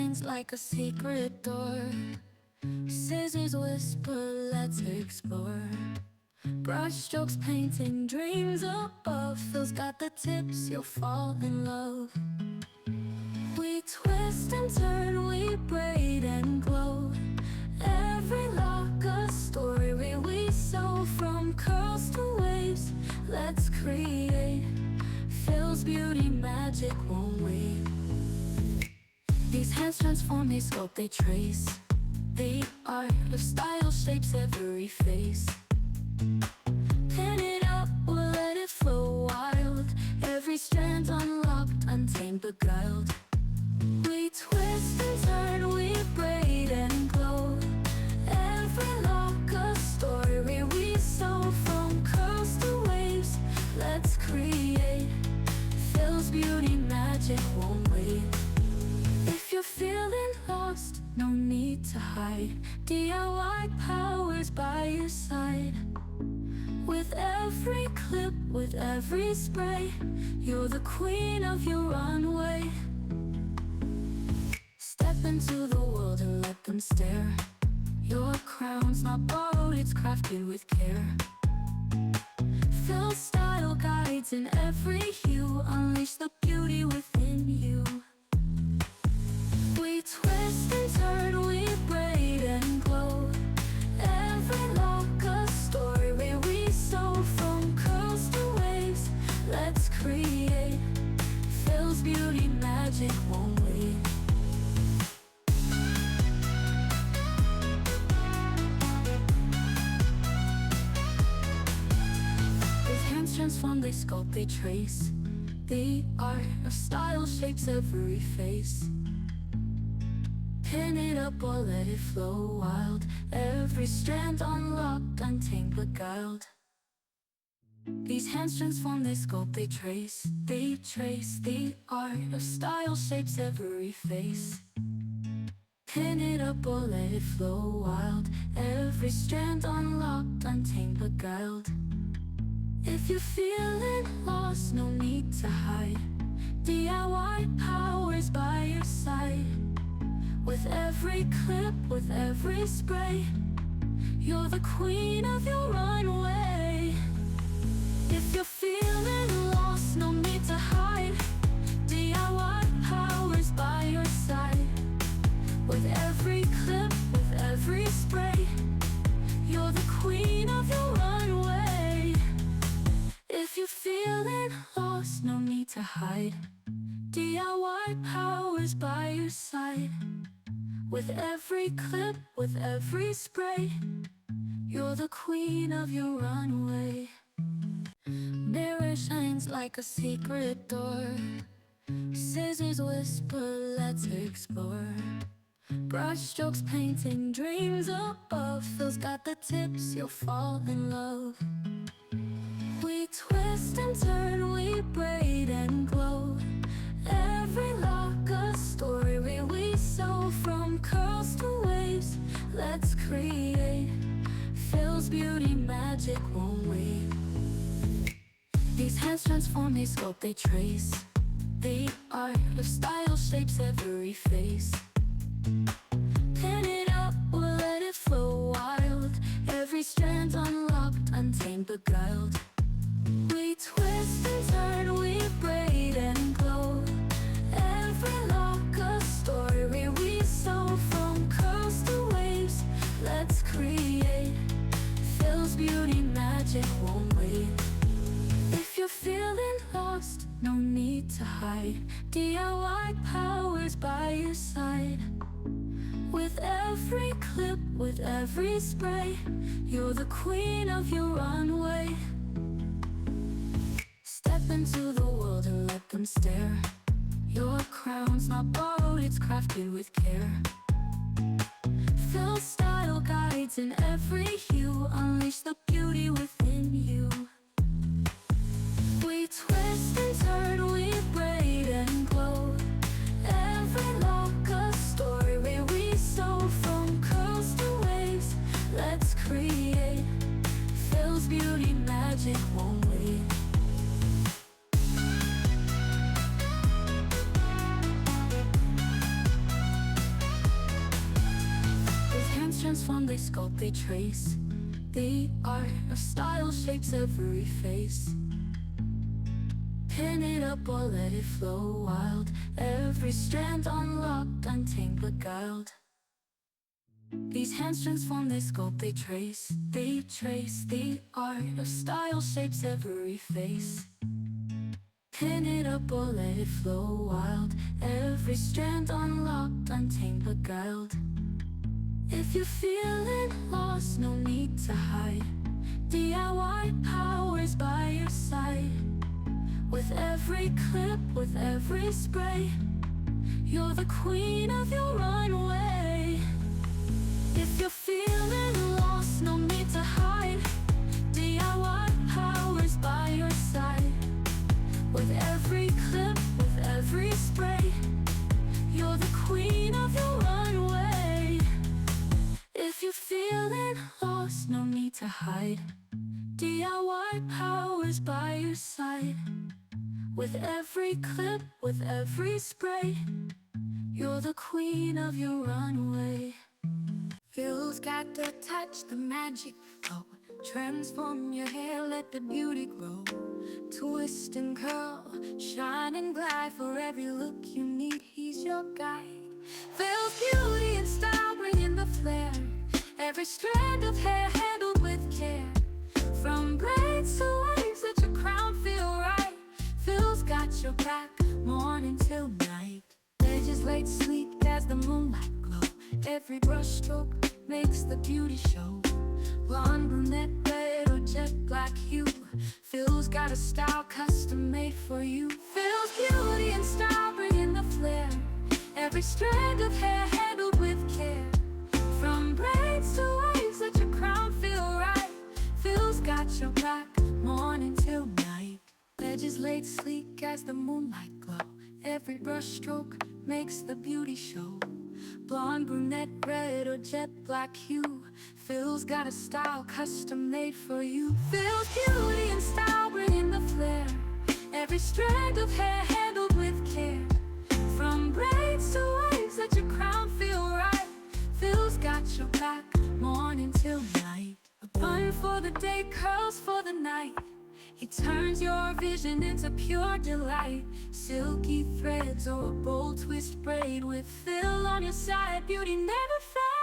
shines like a secret door. Scissors whisper, let's explore. Brush strokes painting dreams above. Phil's got the tips, you'll fall in love. We twist and turn, we braid and glow. Every lock a story we sew. From curls to waves, let's create. Phil's beauty magic, won't we? These hands transform, they sculpt, they trace. The art of style shapes every face. Pin it up or let it flow wild. Every strand unlocked, untamed, beguiled. We twist and turn, we braid and glow. Every lock a story we sew. From curls to waves, let's create. Phil's beauty magic won't wait. If you're feeling lost, no need to hide. DIY powers by your side. With every clip, with every spray, you're the queen of your runway. Step into the world and let them stare. Your crown's not borrowed, it's crafted with care. Phil style guides in every hue. Unleash the beauty within you. We twist and turn, we braid and glow. Every lock a story we sew. From curls to waves, let's create. Phil's beauty magic won't wait. His hands transform, they sculpt, they trace. The art of style shapes every face. Pin it up or let it flow wild. Every strand unlocked, untamed, beguiled. These hands transform, they sculpt, they trace. They trace. The art of style shapes every face. Pin it up or let it flow wild. Every strand unlocked, untamed, beguiled. If you're feeling lost, no need to hide. DIY powers by your side. With every clip, with every spray, you're the queen of your runway. If you're feeling lost, no need to hide. DIY powers by your side. With every clip, with every spray, you're the queen of your runway. If you're feeling lost, no need to hide. DIY powers by your side. With every clip, with every spray, you're the queen of your runway. Mirror shines like a secret door. Scissors whisper, let's explore. Brush strokes painting dreams above. Phil's got the tips, you'll fall in love. We twist and turn, we braid and glow. Every lock a story we sew. From curls to waves, let's create. Phil's beauty magic won't wait. These hands transform, they sculpt, they trace. The art of style shapes every face. Pin it up or let it flow wild. Every strand unlocked, untamed, beguiled. We twist and turn, we braid and glow. Every lock a story we sew. From curls to waves, let's create. Phil's beauty magic won't wait. If you're feeling lost, no need to hide. DIY powers by your side. With every clip, with every spray, you're the queen of your runway. Step into the world and let them stare. Your crown's not borrowed, it's crafted with care. Phil style guides in every hue. Unleash the beauty within you. We twist and turn, we braid and glow. Every lock a story we sew. From curls to waves, let's create. Phil's beauty magic won't wait. transform, they sculpt, they trace. The art of style shapes every face. Pin it up or let it flow wild. Every strand unlocked, untamed, beguiled. These hands transform, they sculpt, they trace. They trace. The art of style shapes every face. Pin it up or let it flow wild. Every strand unlocked, untamed, beguiled. If you're feeling lost, no need to hide. DIY power's by your side. With every clip, with every spray, you're the queen of your runway. If you're feeling lost, no need to hide. DIY power's by your side. With every clip, with every spray, you're the queen of your runway. If you're feeling lost, no need to hide. DIY power's by your side. With every clip, with every spray, you're the queen of your runway. Feels got to touch the magic flow. Transform your hair, let the beauty grow. Twist and curl, shine and glide. For every look you need, he's your guide. Feels beauty and style, bringing the flair. Every strand of hair handled with care. From braids to waves, let your crown feel right. Phil's got your back, morning till night. Legislate sleek as the moonlight glow. Every brush stroke makes the beauty show. Blonde, brunette, red, or jet black hue. Phil's got a style custom made for you. Phil's beauty and style, bringing the flair. Every strand of hair handled with care. From braids to waves, let your crown feel right. Phil's got your back, morning till night. Legislate sleek as the moonlight glow. Every brush stroke makes the beauty show. Blonde, brunette, red, or jet black hue. Phil's got a style custom made for you. Phil's beauty and style, bringing the flair. Every strand of hair handled with care. From braids to waves, let your crown feel right. Phil's got your back, morning till night. A bun for the day, curls for the night. He turns your vision into pure delight. Silky threads or a bold twist braid. With Phil on your side, beauty never fades.